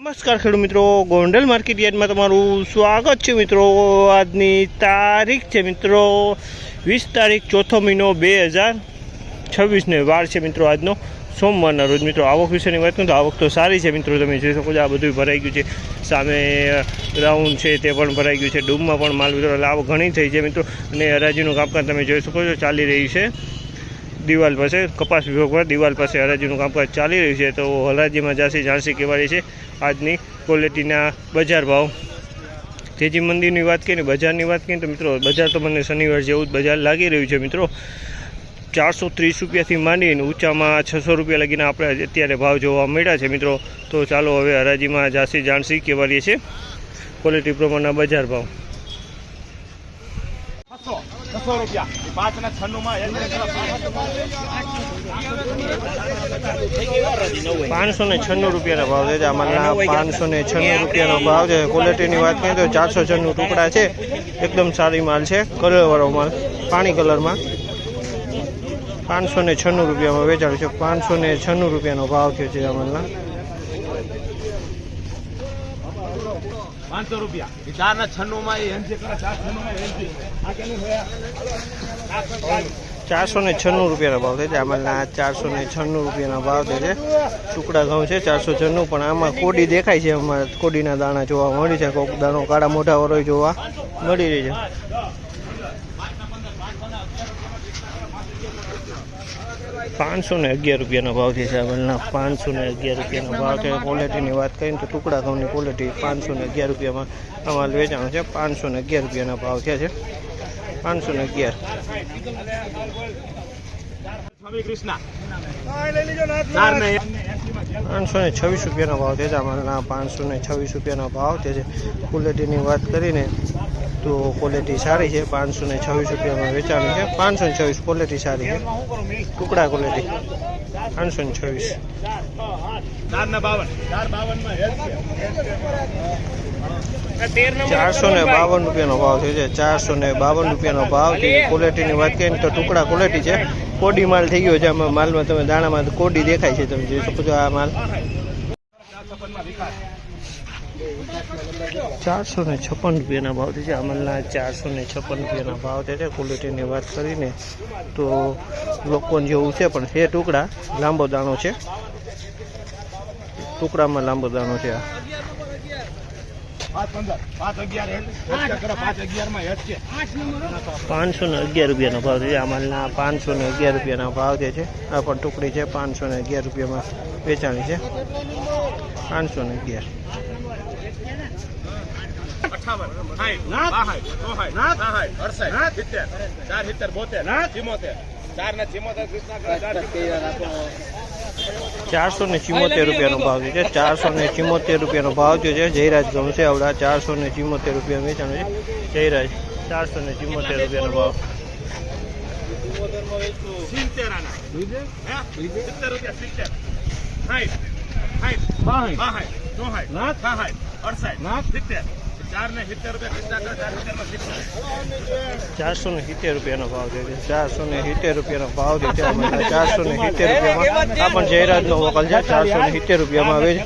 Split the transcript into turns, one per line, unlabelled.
નમસ્કાર ખેડૂત મિત્રો, ગોંડલ માર્કેટ યાર્ડમાં તમારું સ્વાગત છે મિત્રો। આજની તારીખ છે મિત્રો 20 તારીખ ચોથો મહિનો 2026 વાર છે મિત્રો। આજનો સોમવારના રોજ મિત્રો આવક વિશેની વાત કરું તો આવક તો સારી છે મિત્રો। તમે જોઈ શકો છો આ બધું ભરાઈ ગયું છે, સામે ગ્રાઉન્ડ છે તે પણ ભરાઈ ગયું છે, ડૂમમાં પણ માલ મિત્રો આવક ઘણી થઈ છે મિત્રો। અને હરાજીનું કામકાજ તમે જોઈ શકો છો ચાલી રહ્યું છે દિવાલ પાસે, કપાસ વિભાગ પર દિવાલ પાસે હરાજીનું કામકાજ ચાલી રહ્યું છે। તો હરાજીમાં જાણસી કહેવાય છે આજની ક્વોલિટીના બજાર ભાવ। તેજી મંદીની વાત કરીએ, બજારની વાત કરીએ તો મિત્રો બજાર તો મને શનિવાર જેવું જ બજાર લાગી રહ્યું છે મિત્રો। 430 રૂપિયાથી માંડીને ઊંચામાં 600 રૂપિયા લગીને આપણે અત્યારે ભાવ જોવા મળ્યા છે મિત્રો। તો ચાલો હવે હરાજીમાં જાણસી કહેવાય છે ક્વોલિટી પ્રમાણના બજાર ભાવ।
600 રૂપિયા 5 ના 96 માં
596 રૂપિયાના ભાવ છે। આમાં 596 રૂપિયાનો ભાવ છે। ક્વોલિટીની વાત કરીએ તો 496 ટુકડા છે, એકદમ સારી માલ છે, કલરવાળો માલ, પાણી કલરમાં 596 રૂપિયામાં વેચાણ છે। 596 રૂપિયાનો ભાવ થયો છે આમાં
500 રૂપિયા 4 ના 96 માં
496 રૂપિયાના ભાવ છે। આમાં 496 રૂપિયાના ભાવ છે। ટુકડા ઘઉં છે 496, પણ આમાં કોડી દેખાય છે, આમાં કોડીના દાણા જોવા મળી છે, કોક દાણો કાળા મોઢા વાળો જોવા મળી રહી છે। 511 રૂપિયાનો ભાવ છે ચાવલના, 511 રૂપિયાનો ભાવ છે। ક્વોલિટીની વાત કરીએ તો ટુકડા ઘઉંની ક્વોલિટી 511 રૂપિયામાં અમાલ વેચાણ છે। 511 રૂપિયાના ભાવ થયા છે, 511। 526 રૂપિયાનો ભાવ છે અમાલના, 526 રૂપિયાનો ભાવ છે। ક્વોલિટીની વાત કરીને તો ક્વોલિટી સારી છે, 526 રૂપિયામાં વેચાણ છે। 526 ક્વોલિટી સારી છે, ટુકડા ક્વોલિટી 526। 452 રૂપિયાનો ભાવ છે, 452 રૂપિયાનો ભાવ છે। ક્વોલિટીની વાત કરીએ તો ટુકડા ક્વોલિટી છે, કોડી માલ થઈ ગયો છે। આમાં માલમાં તમે દાણામાં કોડી દેખાય છે, તમે જોઈ શકો છો આ માલ 456 રૂપિયાના ભાવ છે આમલના, 456 રૂપિયાના ભાવ છે। ક્વોલિટીની વાત કરીને તો લોકોન જેવું છે, પણ છે ટુકડા, લાંબો દાણો છે, ટુકડામાં લાંબો દાણો છે। 511 રૂપિયાનો ભાવ છે આમલના, 511 રૂપિયાના ભાવ છે। આ પણ ટુકડી છે, 511 રૂપિયામાં વેચાણી છે, 511। 474 રૂપિયાનો ભાવ છે, 474 રૂપિયાનો ભાવ છે। જયરાજ ઘઉં છે આવડા, 474 રૂપિયા વેચાણ છે જયરાજ, 474 રૂપિયાનો ભાવ। 470 રૂપિયાનો ભાવ છે, 470 રૂપિયાનો ભાવ છે। 470 રૂપિયામાં આ પણ જયરાજનો વકલ છે, 470 રૂપિયામાં આવે છે।